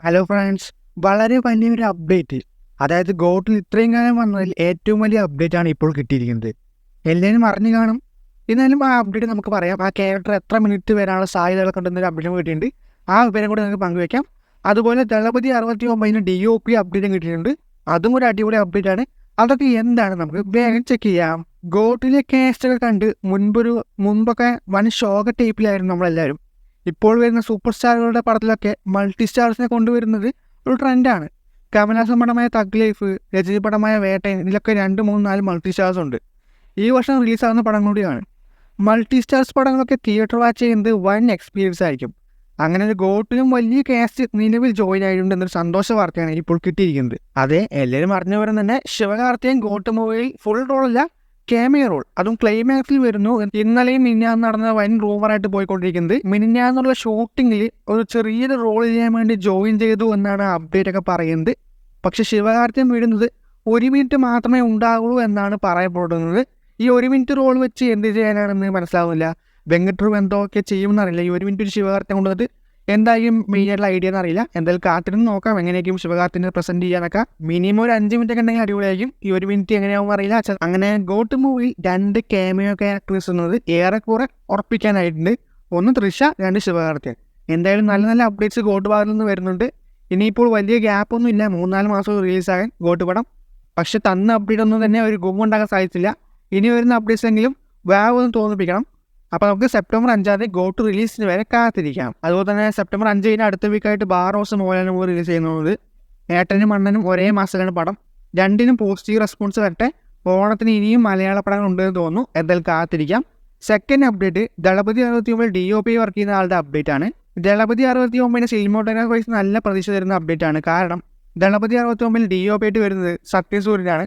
Hello friends, വളരെ വലിയൊരു update. അതായത് ഗോട്ടിൽ ഇത്രയും കാലം വന്നതിൽ ഏറ്റവും വലിയ അപ്ഡേറ്റ് ആണ് ഇപ്പോൾ കിട്ടിയിരിക്കുന്നത്. എല്ലാവരും അറിഞ്ഞു കാണും. എന്നാലും ആ അപ്ഡേറ്റ് നമുക്ക് പറയാം. ആ ക്യാരക്ടർ എത്ര മിനിറ്റ് വരാനുള്ള സാധ്യതകളൊക്കെ ഉണ്ടെന്നൊരു അപ്ഡേറ്റ് കിട്ടിയിട്ടുണ്ട്. ആ വിവരം കൂടി നമുക്ക് പങ്കുവയ്ക്കാം. അതുപോലെ ദളപതി 69 DOP അപ്ഡേറ്റും കിട്ടിയിട്ടുണ്ട്. അതും ഒരു അടിപൊളി അപ്ഡേറ്റ് ആണ്. അതൊക്കെ എന്താണ് നമുക്ക് വേഗം ചെക്ക് ചെയ്യാം. ഗോട്ടിലെ കാസ്റ്റൊക്കെ കണ്ട് മുമ്പൊക്കെ വൻ ശോക ടൈപ്പിലായിരുന്നു നമ്മളെല്ലാവരും. ഇപ്പോൾ വരുന്ന സൂപ്പർ സ്റ്റാറുകളുടെ പടത്തിലൊക്കെ മൾട്ടി സ്റ്റാർസിനെ കൊണ്ടുവരുന്നത് ഒരു ട്രെൻഡാണ്. കമലഹാസൻ പടമായ തഗ് ലൈഫ്, രജനി പടമായ വേട്ടയൻ, ഇതിലൊക്കെ 2, 3, 4 മൾട്ടി സ്റ്റാർസ് ഉണ്ട്. ഈ വർഷം റിലീസാകുന്ന പടം കൂടിയാണ്. മൾട്ടി സ്റ്റാർസ് പടങ്ങളൊക്കെ തിയേറ്റർ വാച്ച് ചെയ്യുന്നത് വൻ എക്സ്പീരിയൻസ് ആയിരിക്കും. അങ്ങനെ ഒരു ഗോട്ടിലും വലിയ കാസ്റ്റ് നിലവിൽ ജോയിൻ ആയിട്ടുണ്ട് എന്നൊരു സന്തോഷ വാർത്തയാണ് ഇപ്പോൾ കിട്ടിയിരിക്കുന്നത്. അതെ, എല്ലാവരും അറിഞ്ഞവരും തന്നെ ശിവകാർത്തികൻ ഗോട്ട് മൂവിയിൽ ഫുൾ റോളല്ല, ക്യാമിയോ റോൾ, അതും ക്ലൈമാക്സിൽ വരുന്നു. ഇന്നലെയും മിനിഞ്ഞാന്ന് നടന്ന വൻ റൂമറായിട്ട് പോയിക്കൊണ്ടിരിക്കുന്നത്. മിനിഞ്ഞാന്നുള്ള ഷൂട്ടിങ്ങിൽ ഒരു ചെറിയൊരു റോൾ ചെയ്യാൻ വേണ്ടി ജോയിൻ ചെയ്തു എന്നാണ് അപ്ഡേറ്റ് ഒക്കെ പറയുന്നത്. പക്ഷെ ശിവകാർത്തികൻ വീഴുന്നത് 1 മിനിറ്റ് മാത്രമേ ഉണ്ടാകുള്ളൂ എന്നാണ് പറയപ്പെടുന്നത്. ഈ 1 മിനിറ്റ് റോൾ വെച്ച് എന്ത് ചെയ്യാനാണെന്ന് മനസ്സിലാവുന്നില്ല. വെങ്കട്ടൂർ എന്തൊക്കെ ചെയ്യുമെന്നറിയില്ല. ഈ 1 മിനിറ്റ് ശിവകാർത്തികൻ കൊണ്ടുവന്നിട്ട് എന്തായാലും മെയിനായിട്ടുള്ള ഐഡിയ എന്നറിയില്ല. എന്തായാലും കാത്തിരുന്ന് നോക്കാം എങ്ങനെയായിരിക്കും ശിവകാർത്തിനെ പ്രസന്റ് ചെയ്യാനൊക്കെ. മിനിമം ഒരു 5 മിനിറ്റ് ഒക്കെ ഉണ്ടെങ്കിൽ അടിപൊളിയായിരിക്കും. ഈ 1 മിനിറ്റ് എങ്ങനെയാവും അറിയില്ല. അങ്ങനെ ഗോട്ട് മൂവിയിൽ 2 ക്യാമിയോ ക്യാരക്ടേഴ്സ് എന്നത് ഏറെക്കുറെ ഉറപ്പിക്കാനായിട്ടുണ്ട്. 1 തൃഷ, 2 ശിവകാർത്തികൻ. എന്തായാലും നല്ല നല്ല അപ്ഡേറ്റ്സ് ഗോട്ട് ഭാഗത്ത് നിന്ന് വരുന്നുണ്ട്. ഇനിയിപ്പോൾ വലിയ ഗ്യാപ്പൊന്നും ഇല്ല, 3-4 മാസം റിലീസാകാൻ ഗോട്ട് പടം. പക്ഷെ തന്ന അപ്ഡേറ്റ് ഒന്നും തന്നെ ഒരു ഗുമ്മുണ്ടാക്കാൻ സാധിച്ചില്ല. ഇനി വരുന്ന അപ്ഡേറ്റ്സ് എങ്കിലും വേഗം തോന്നിപ്പിക്കണം. അപ്പോൾ നമുക്ക് സെപ്റ്റംബർ 5 ഗോട്ട് റിലീസിന് വരെ കാത്തിരിക്കാം. അതുപോലെ തന്നെ സെപ്റ്റംബർ 5 അടുത്ത വീക്കായിട്ട് ബാറോസ് മോഹൻലാൽ മൂവി റിലീസ് ചെയ്യുന്നത്. ഏട്ടനും മണ്ണനും ഒരേ മാസത്തിലാണ് പടം. 2നും പോസിറ്റീവ് റെസ്പോൺസ് വരട്ടെ. ഓണത്തിന് ഇനിയും മലയാള പടങ്ങൾ ഉണ്ടെന്ന് തോന്നുന്നു. എന്തായാലും കാത്തിരിക്കാം. Second update Thalapathy 69 DOP work ചെയ്യുന്ന ആളുടെ അപ്ഡേറ്റ് ആണ്. ദളപതി 69 സിനിമോട്ടോഗ്രാഫേഴ്സ് നല്ല പ്രതീക്ഷ തരുന്ന അപ്ഡേറ്റ് ആണ്. കാരണം ദളപതി 69 DOP ആയിട്ട് വരുന്നത് സത്യസൂര്യനാണ്.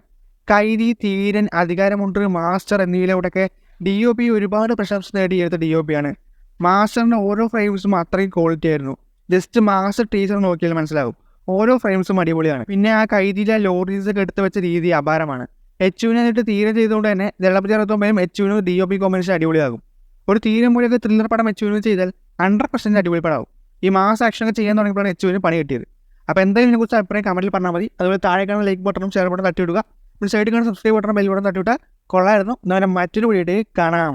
കൈരി, തീരൻ, അധികാരമുണ്ട്, മാസ്റ്റർ എന്നിവയിലൂടെയൊക്കെ DOP ഒരുപാട് പ്രശംസ നേടിയെടുത്ത DOP ആണ്. മാസ്റ്ററിൻ്റെ ഓരോ ഫ്രെയിംസും അത്രയും ക്വാളിറ്റി ആയിരുന്നു. ജസ്റ്റ് മാസ്റ്റർ ടീച്ചർ നോക്കിയാൽ മനസ്സിലാവും. ഓരോ ഫ്രെയിംസും അടിപൊളിയാണ്. പിന്നെ ആ കൈരിയിലെ ലോറീസൊക്കെ എടുത്തു വെച്ച രീതി അപാരമാണ്. എച്ചുവിനായിട്ട് തീരെ ചെയ്തുകൊണ്ട് തന്നെ ദളപതി 69 എച്ചുവിനും DOP കോമ്പിനേഷൻ അടിപൊളിയാകും. ഒരു തീരം മൂലയൊക്കെ ത്രില്ലർ പടം എച്ചുവിനും ചെയ്താൽ 100% അടിപൊളി പടമാവും. ഈ മാസ് ആക്ഷനൊക്കെ ചെയ്യാൻ തുടങ്ങിയപ്പോഴാണ് എച്ചുവിന് പണി കിട്ടിയത്. അപ്പോൾ എന്തായാലും ഇതിനെക്കുറിച്ച് അഭിപ്രായം കമൻറ്റിൽ പറഞ്ഞാൽ മതി. അതുപോലെ താഴെ കാണുന്ന ലൈക്ക് ബട്ടണും ഷെയർ ബട്ടണും തട്ടിവിടുക. ഒരു സൈഡിൽ കാണുന്ന സബ്സ്ക്രൈബ് ബട്ടൺ ബെൽ ബട്ടൺ തട്ടിവിട്ടാൽ കൊള്ളായിരുന്നു. എന്നാൽ മറ്റൊരു വീഡിയോയിൽ കാണാം.